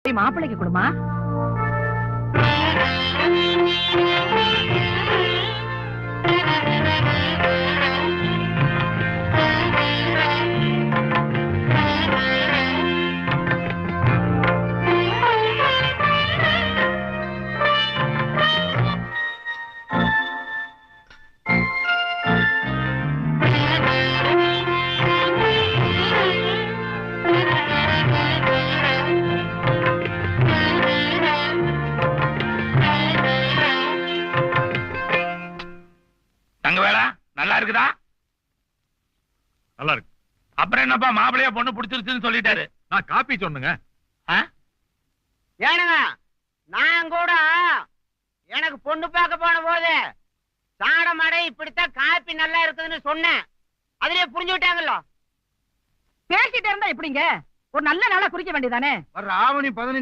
மாப்பிள்ளைக்கு கொடுமா. தங்கவேலா நல்லா இருக்குதா? நல்லா இருக்கு. அப்புறம் என்னப்பா மாப்பிளையா பொண்ணு பிடிச்சிருச்சுன்னு சொல்லிட்டாரு. நான் காப்பி சொன்னுங்க. ஏனுங்க நான் கூட எனக்கு பொண்ணு பார்க்க போன போது சாட மாடை இப்படித்தான் காப்பி நல்லா இருக்குதுன்னு சொன்னேன். அதுலயே புரிஞ்சு விட்டாங்கல்ல. பேசிட்டே இருந்தா எப்படிங்க? ஒரு நல்ல நாளா குறிக்க வேண்டியதானே? ஆவணி 15